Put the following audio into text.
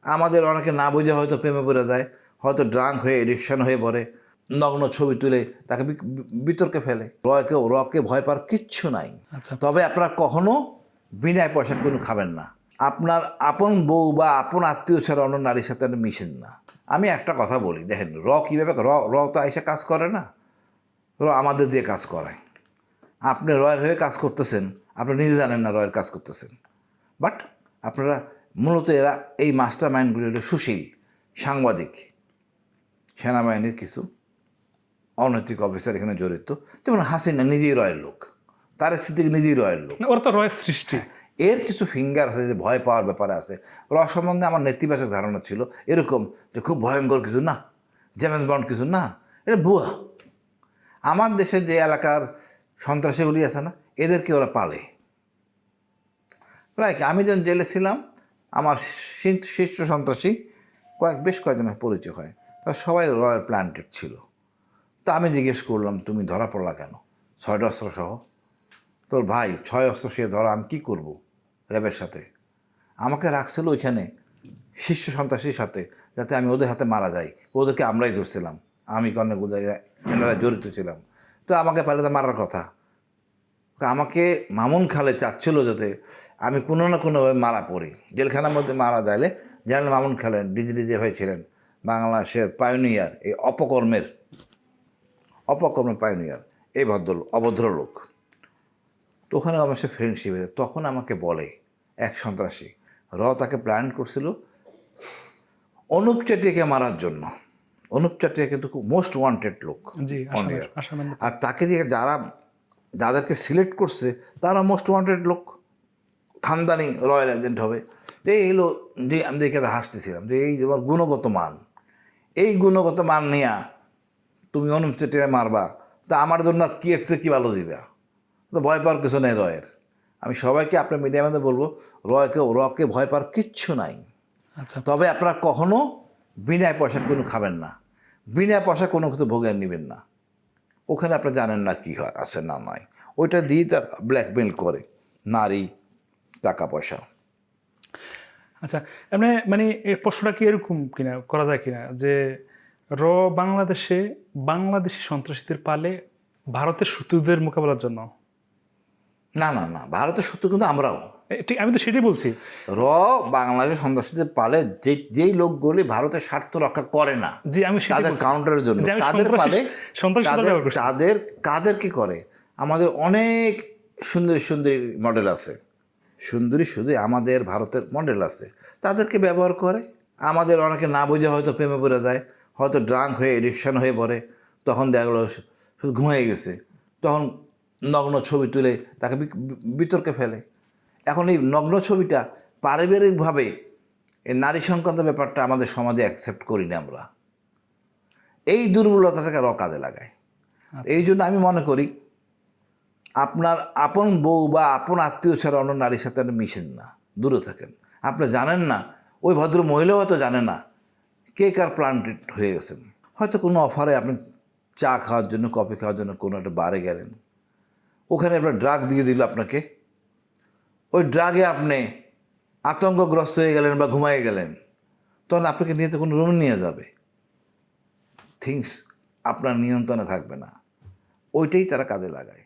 আমাদের অনেকে না বুঝে হয়তো প্রেমে পড়ে যায়, হয়তো ড্রাঙ্ক হয়ে এডিকশন হয়ে পড়ে, নগ্ন ছবি তুলে তাকে বিতর্কে ফেলে। রকে ভয় পাওয়ার কিচ্ছু নাই। তবে আপনারা কখনো বিনা পয়সা কোনো খাবেন না। আপনার আপন বউ বা আপন আত্মীয় ছাড়া অন্য নারীর সাথে মিশেন না। আমি একটা কথা বলি, দেখেন কীভাবে র তো আইসা কাজ করে না, আমাদের দিয়ে কাজ করায়। আপনি রয়ের হয়ে কাজ করতেছেন, আপনি নিজে জানেন না রয়ের কাজ করতেছেন, বাট আপনারা মূলত এরা এই মাস্টার মাইন্ডগুলি হলো সুশীল সাংবাদিক, সেনাবাহিনীর কিছু অনৈতিক অফিসার এখানে জড়িত। যেমন হাসিনা নিজেই রয়ের লোক, তার স্থিতিকে নিজেই রয়ের লোক, ওরা তো রয়ের সৃষ্টি। এর কিছু ফিঙ্গার আছে যে ভয় পাওয়ার ব্যাপারে আছে। র সম্বন্ধে আমার নেতিবাচক ধারণা ছিল এরকম যে খুব ভয়ঙ্কর কিছু না, জেমস বন্ড কিছু না, এটা ভুয়া। আমার দেশের যে এলাকার সন্ত্রাসীগুলি আছে না, এদেরকে ওরা পালে। প্রায় আমি যখন জেলে ছিলাম, আমার শীর্ষ সন্ত্রাসী বেশ কয়েকজনের পরিচয় হয়, তারা সবাই রয়্যাল প্ল্যান্টেড ছিল। তা আমি জিজ্ঞেস করলাম, তুমি ধরা পড়লা কেন 6টা অস্ত্র সহ? তোর ভাই 6 অস্ত্র সে ধরা, আমি কী করবো র্যাবের সাথে? আমাকে রাখছিল ওইখানে শীর্ষ সন্ত্রাসীর সাথে, যাতে আমি ওদের হাতে মারা যাই। ওদেরকে আমরাই ধরছিলাম, আমি কর্ণে এনারা জড়িত ছিলাম। তো আমাকে পালে তো মারার কথা। আমাকে মামুন খালে চাচ্ছিল যাতে আমি কোনো না কোনোভাবে মারা পড়ি, জেলখানার মধ্যে মারা যাইলে। জেনারেল মামুন খালেন ডিজি ভাই ছিলেন, বাংলাদেশের পায়োনিয়ার, এই অপকর্মের পায়োনিয়ার, এই অভদ্র লোক। তো ওখানে আমার সে ফ্রেন্ডশিপ হয়েছে। তখন আমাকে বলে এক সন্ত্রাসী, তাকে প্ল্যান করছিল অনুপ চেটিয়াকে মারার জন্য। অনুপ চেটিয়া কিন্তু খুব মোস্ট ওয়ান্টেড লোক অনিয়ার, আর তাকে দিয়ে যাদেরকে সিলেক্ট করছে তারা মোস্ট ওয়ান্টেড লোক, খানদানি রয়্যাল এজেন্ট হবে। এই হলো যে আমি দেখে হাসতেছিলাম যে এই তোমার গুণগত মান, এই গুণগত মান নিয়ে তুমি অনুপ চেটিয়া মারবা, তা আমার জন্য কী ভালো দিবা? তো ভয় পাওয়ার কিছু নেই রয়ের। আমি সবাইকে আপনার মিডিয়ার মধ্যে বলবো, রকে ভয় পাওয়ার কিচ্ছু নাই। তবে আপনারা কখনো বিনা পয়সা কোনো খাবেন না, বিনা পয়সা কোনো কিছু ভোগে নেবেন না। ওখানে আপনি জানেন না কী হয় আছে না নয়, ওইটা দিয়ে তার ব্ল্যাকমেল করে নারী, টাকা পয়সা। আচ্ছা, এমনি মানে এই প্রশ্নটা কি এরকম কিনা করা যায় কিনা যে বাংলাদেশি সন্ত্রাসীদের পালে ভারতের শত্রুদের মোকাবেলার জন্য? না না না, ভারতের শত্রু কিন্তু আমরাও। ঠিক, আমি তো সেটাই বলছি। বাংলাদেশ সন্ত্রাসীদের পালে যেই লোকগুলি ভারতের স্বার্থ রক্ষা করে না, তাদের কাউন্টারের জন্য তাদের পালে কাদের কি করে। আমাদের অনেক সুন্দরী মডেল আছে, সুন্দরী শুধু আমাদের ভারতের মডেল আছে, তাদেরকে ব্যবহার করে। আমাদের অনেকে না বুঝে হয়তো প্রেমে পড়ে যায়, হয়তো ড্রাঙ্ক হয়ে এডিকশন হয়ে পড়ে, তখন দেখা গেলো শুধু ঘুমিয়ে গেছে, তখন নগ্ন ছবি তুলে তাকে বিতর্কে ফেলে। এখন এই নগ্ন ছবিটা পারিবারিকভাবে এই নারী সংক্রান্ত ব্যাপারটা আমাদের সমাজে অ্যাকসেপ্ট করি না আমরা, এই দুর্বলতাটাকে কাজে লাগায়। এই জন্য আমি মনে করি আপনার আপন বউ বা আপন আত্মীয় ছাড়া অন্য নারীর সাথে মিশেন না, দূরে থাকেন। আপনি জানেন না, ওই ভদ্র মহিলাও হয়তো জানে না কে কার প্ল্যান্টেড হয়ে গেছেন। হয়তো কোনো অফারে আপনি চা খাওয়ার জন্য, কফি খাওয়ার জন্য কোনো একটা বারে গেলেন, ওখানে আপনার ড্রাগ দিয়ে দিল আপনাকে, ওই ড্রাগে আপনি আতঙ্কগ্রস্ত হয়ে গেলেন বা ঘুমাই গেলেন, তখন আপনাকে নিয়ে তো কোনো রুমে নিয়ে যাবে, থিংস আপনার নিয়ন্ত্রণে থাকবে না। ওইটাই তারা কাজে লাগায়।